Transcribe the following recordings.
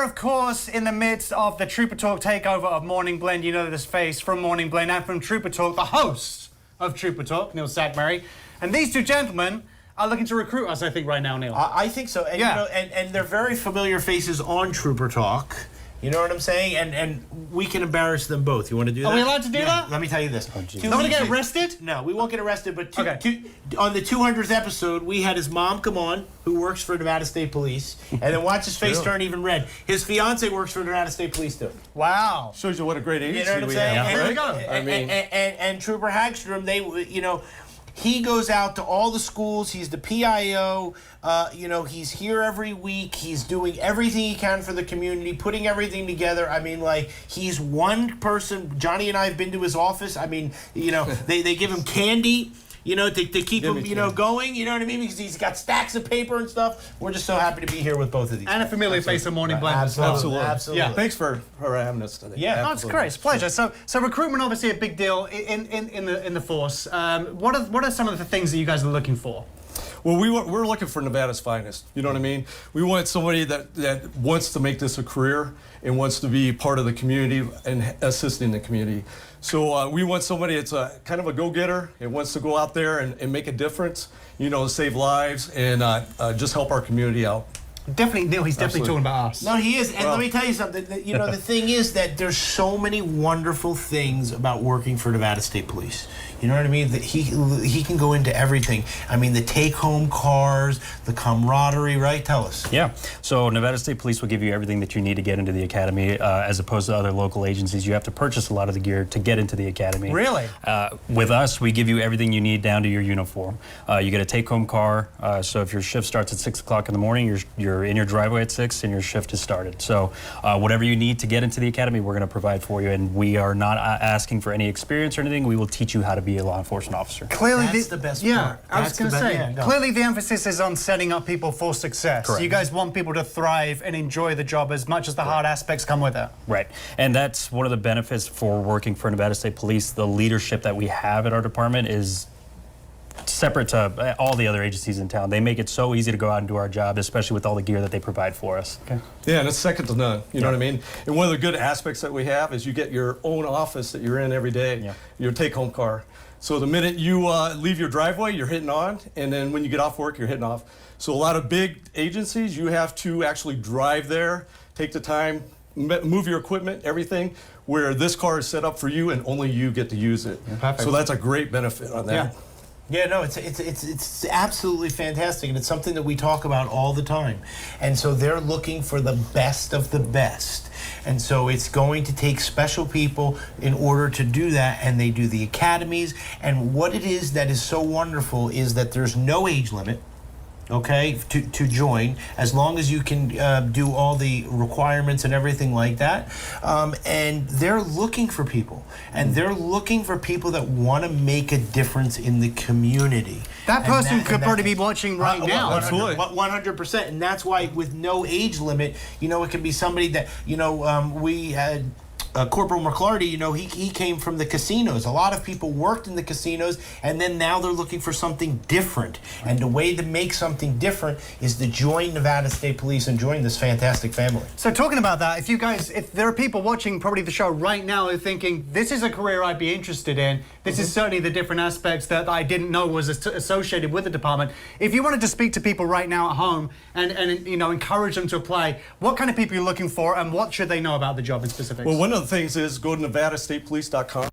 of course, in the midst of the Trooper Talk takeover of Morning Blend. You know this face from Morning Blend and from Trooper Talk, the host of Trooper Talk, Neil Sackmary. And these two gentlemen are looking to recruit us, I think, right now, Neil. I think so. And, yeah. You know, and they're very familiar faces on Trooper Talk. You know what I'm saying? And we can embarrass them both. You want to do that? Are we allowed to do that? Let me tell you this. Don't want to get arrested? No, we won't get arrested. But okay. On the 200th episode, we had his mom come on, who works for Nevada State Police, and then watch his face turn even red. His fiance works for Nevada State Police too. Wow. Shows you what a great agency you know what I'm saying? have. Here we go. I mean, and Trooper Hagstrom, he goes out to all the schools. He's the PIO. He's here every week. He's doing everything he can for the community, putting everything together. I mean, like, he's one person. Johnny and I have been to his office. I mean, they give him candy, to keep him, going. You know what I mean? Because he's got stacks of paper and stuff. We're just so happy to be here with both of these. And a familiar face of Morning Blend. Absolutely. Yeah. Thanks for having us today. Yeah, no, it's great. It's a pleasure. So recruitment obviously a big deal in the force. What are some of the things that you guys are looking for? Well, we're looking for Nevada's finest. You know what I mean? We want somebody that wants to make this a career and wants to be part of the community and assisting the community. So we want somebody that's kind of a go-getter and wants to go out there and make a difference, save lives and just help our community out. Definitely, Neil, he's definitely talking about us. No, he is. And let me tell you something. The thing is that there's so many wonderful things about working for Nevada State Police. You know what I mean? That he can go into everything. I mean, the take-home cars, the camaraderie, right? Tell us. Yeah. So Nevada State Police will give you everything that you need to get into the academy, as opposed to other local agencies. You have to purchase a lot of the gear to get into the academy. Really? With us, we give you everything you need down to your uniform. You get a take-home car. So if your shift starts at 6 o'clock in the morning, you're in your driveway at 6 and your shift is started. So whatever you need to get into the academy, we're going to provide for you. And we are not asking for any experience or anything. We will teach you how to be a law enforcement officer. Clearly, that's the best part. Yeah, I was going to say, clearly the emphasis is on setting up people for success. Correct. You guys want people to thrive and enjoy the job as much as the hard aspects come with it. Right. And that's one of the benefits for working for Nevada State Police. The leadership that we have at our department is separate to all the other agencies in town. They make it so easy to go out and do our job, especially with all the gear that they provide for us. Okay. Yeah, and it's second to none. You know what I mean? And one of the good aspects that we have is you get your own office that you're in every day, your take-home car. So the minute you leave your driveway, you're hitting on, and then when you get off work, you're hitting off. So a lot of big agencies, you have to actually drive there, take the time, move your equipment, everything, where this car is set up for you and only you get to use it. Perfect. So that's a great benefit on that. Yeah. Yeah, no, it's absolutely fantastic, and it's something that we talk about all the time. And so they're looking for the best of the best. And so it's going to take special people in order to do that, and they do the academies. And what it is that is so wonderful is that there's no age limit, okay, to join, as long as you can do all the requirements and everything like that. And they're looking for people. And they're looking for people that want to make a difference in the community. That person could probably be watching right now. Absolutely. 100%. And that's why with no age limit, it can be somebody that, we had... Corporal McClarty, he came from the casinos. A lot of people worked in the casinos, and then now they're looking for something different. And the way to make something different is to join Nevada State Police and join this fantastic family. So talking about that, if there are people watching probably the show right now who are thinking, this is a career I'd be interested in, this is certainly the different aspects that I didn't know was associated with the department. If you wanted to speak to people right now at home and encourage them to apply, what kind of people are you looking for, and what should they know about the job in specifics? Well, one of the things is go to nevadastatepolice.com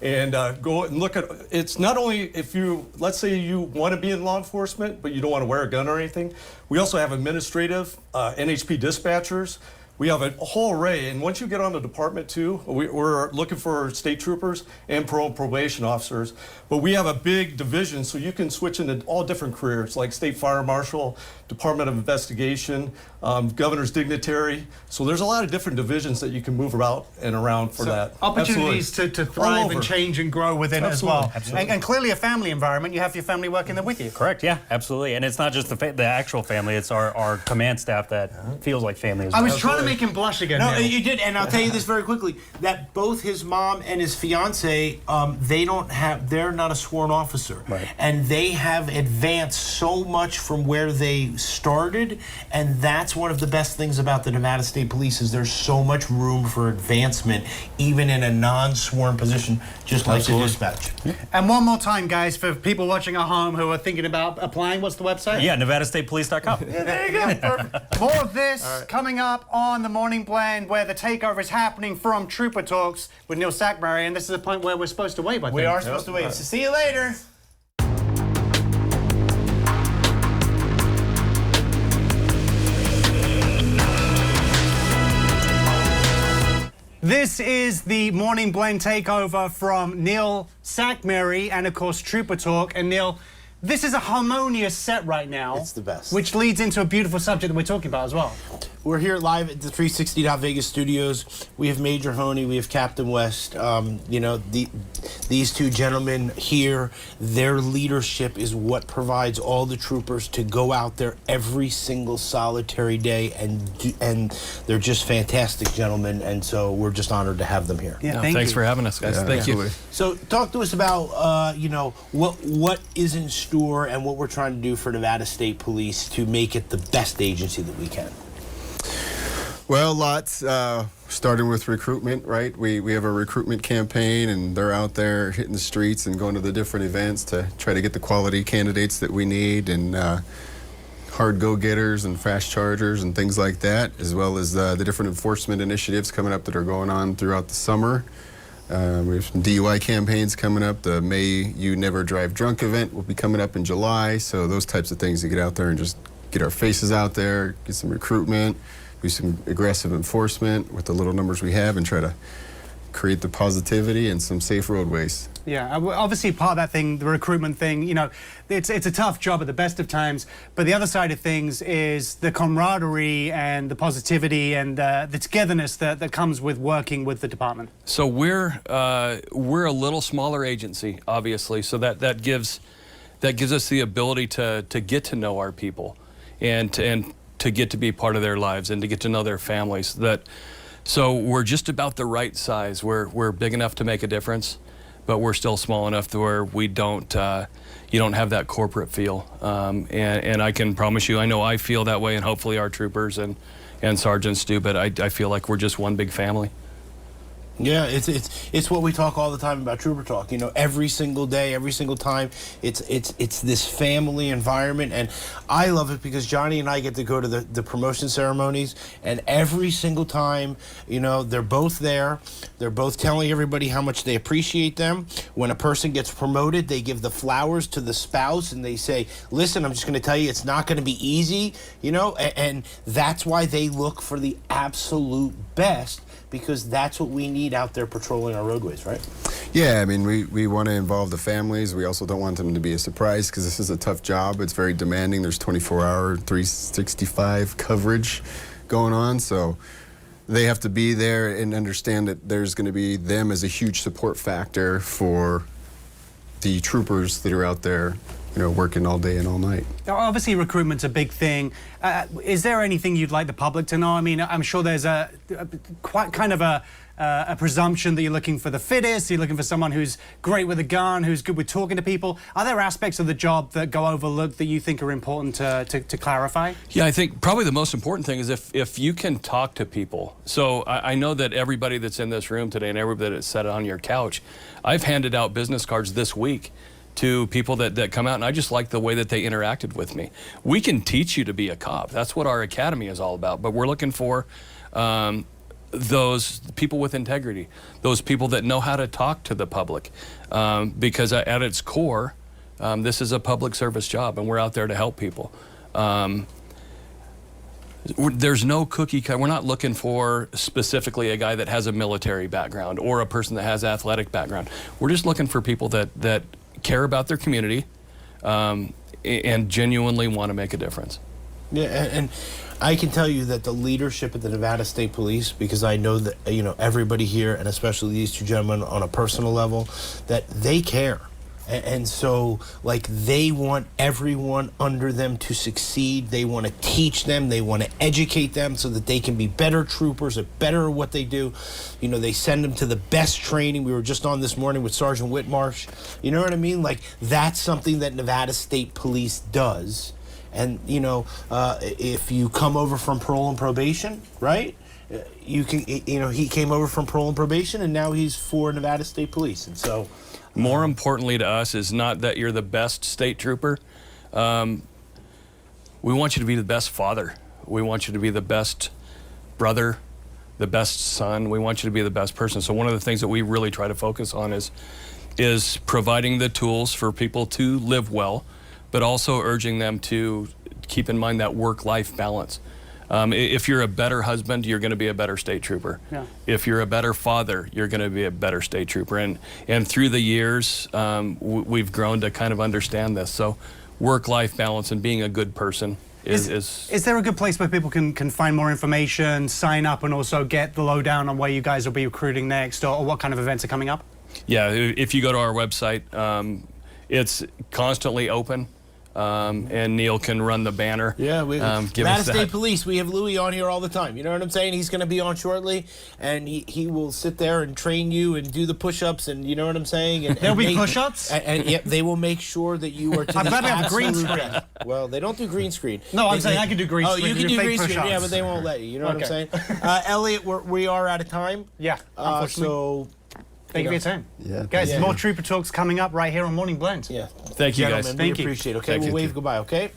and go and look at, it's not only if let's say you want to be in law enforcement, but you don't want to wear a gun or anything. We also have administrative, NHP dispatchers. We have a whole array, and once you get on the department too, we're looking for state troopers and probation officers. But we have a big division, so you can switch into all different careers, like state fire marshal, Department of Investigation, governor's dignitary. So there's a lot of different divisions that you can move about and around for that. Opportunities to thrive and change and grow within it as well. Absolutely. And clearly a family environment. You have your family working there with you. Correct, yeah, absolutely. And it's not just the actual family, it's our command staff that feels like family as well. I was trying to make him blush again. No, Neil. you did, and I'll tell you this very quickly: that both his mom and his fiance, they're not a sworn officer, Right. and they have advanced so much from where they started, and that's one of the best things about the Nevada State Police is there's so much room for advancement, even in a non-sworn position, just like the dispatch. And one more time, guys, for people watching at home who are thinking about applying, what's the website? Yeah, NevadaStatePolice.com. Yeah, there you go. Perfect. More of this coming up on the Morning Blend, where the takeover is happening from Trooper Talks with Neil Sackmary, and this is the point where we're supposed to wait. I think. We are supposed to wait. So see you later. This is the Morning Blend takeover from Neil Sackmary and, of course, Trooper Talk. And, Neil, this is a harmonious set right now. It's the best. Which leads into a beautiful subject that we're talking about as well. We're here live at the 360 Vegas studios. We have Major Honey, we have Captain West. These two gentlemen here, their leadership is what provides all the troopers to go out there every single solitary day, and they're just fantastic gentlemen, and so we're just honored to have them here. Yeah, Thanks for having us, guys. Thank you. So talk to us about, what is in store and what we're trying to do for Nevada State Police to make it the best agency that we can. Well, lots. Starting with recruitment, right? We have a recruitment campaign, and they're out there hitting the streets and going to the different events to try to get the quality candidates that we need, and hard go-getters and fast chargers and things like that, as well as the different enforcement initiatives coming up that are going on throughout the summer. We have some DUI campaigns coming up. The May You Never Drive Drunk event will be coming up in July, so those types of things to get out there and just get our faces out there, get some recruitment, do some aggressive enforcement with the little numbers we have, and try to create the positivity and some safe roadways. Yeah, obviously part of that thing, the recruitment thing, it's a tough job at the best of times, but the other side of things is the camaraderie and the positivity and the togetherness that comes with working with the department. So we're a little smaller agency, obviously, so that gives us the ability to get to know our people and to get to be part of their lives and to get to know their families. So we're just about the right size. We're big enough to make a difference, but we're still small enough to where we don't you don't have that corporate feel. And I can promise you, I know I feel that way, and hopefully our troopers and sergeants do, but I feel like we're just one big family. Yeah, it's what we talk all the time about Trooper Talk. Every single day, every single time, it's this family environment, and I love it because Johnny and I get to go to the promotion ceremonies, and every single time, they're both there. They're both telling everybody how much they appreciate them. When a person gets promoted, they give the flowers to the spouse, and they say, "Listen, I'm just going to tell you, it's not going to be easy," and that's why they look for the absolute best, because that's what we need out there patrolling our roadways, right? Yeah, I mean, we want to involve the families. We also don't want them to be a surprise, because this is a tough job. It's very demanding. There's 24-hour, 365 coverage going on, so they have to be there and understand that there's going to be them as a huge support factor for the troopers that are out there, working all day and all night. Obviously, recruitment's a big thing. Is there anything you'd like the public to know? I mean, I'm sure there's quite kind of a presumption that you're looking for the fittest, you're looking for someone who's great with a gun, who's good with talking to people. Are there aspects of the job that go overlooked that you think are important to clarify? Yeah, I think probably the most important thing is if you can talk to people. So I know that everybody that's in this room today and everybody that's sat on your couch, I've handed out business cards this week to people that come out, and I just like the way that they interacted with me. We can teach you to be a cop. That's what our academy is all about, but we're looking for those people with integrity, those people that know how to talk to the public, because at its core, this is a public service job, and we're out there to help people. There's no cookie cut. We're not looking for specifically a guy that has a military background or a person that has athletic background. We're just looking for people that care about their community and genuinely want to make a difference. Yeah, and I can tell you that the leadership at the Nevada State Police, because I know that everybody here, and especially these two gentlemen on a personal level, that they care And so, like, they want everyone under them to succeed. They want to teach them. They want to educate them so that they can be better troopers or better at what they do. You know, they send them to the best training. We were just on this morning with Sergeant Whitmarsh. You know what I mean? Like, that's something that Nevada State Police does. And, you know, if you come over from parole and probation, right? You can, you know, he came over from parole and probation, and now he's for Nevada State Police. And so... More importantly to us is not that you're the best state trooper. We want you to be the best father. We want you to be the best brother, the best son. We want you to be the best person. So one of the things that we really try to focus on is providing the tools for people to live well, but also urging them to keep in mind that work-life balance. If you're a better husband, you're going to be a better state trooper. Yeah. If you're a better father, you're going to be a better state trooper. And through the years, we've grown to kind of understand this. So work-life balance and being a good person is there a good place where people can find more information, sign up, and also get the lowdown on where you guys will be recruiting next, or what kind of events are coming up? Yeah, if you go to our website, it's constantly open. And Neil can run the banner. Yeah, give Nevada us State that. Police, we have Louis on here all the time. You know what I'm saying? He's going to be on shortly, and he will sit there and train you and do the push-ups, and you know what I'm saying? And, There'll be push-ups? And yep, they will make sure that you are to I'm the glad we have a green absolute screen. best. Well, they don't do green screen. No, I'm saying I can do green screen. Oh, you and can do fake green screen, push-ups. yeah, but they won't let you. You know what I'm saying? Okay. Elliot, we are out of time. Yeah, unfortunately. So... Thank you for your time. Yeah, Guys, yeah. more Trooper Talks coming up right here on Morning Blend. Yeah. Thank you, guys. Gentlemen, Thank we you. appreciate it. Okay, Thank we'll you. wave goodbye, okay?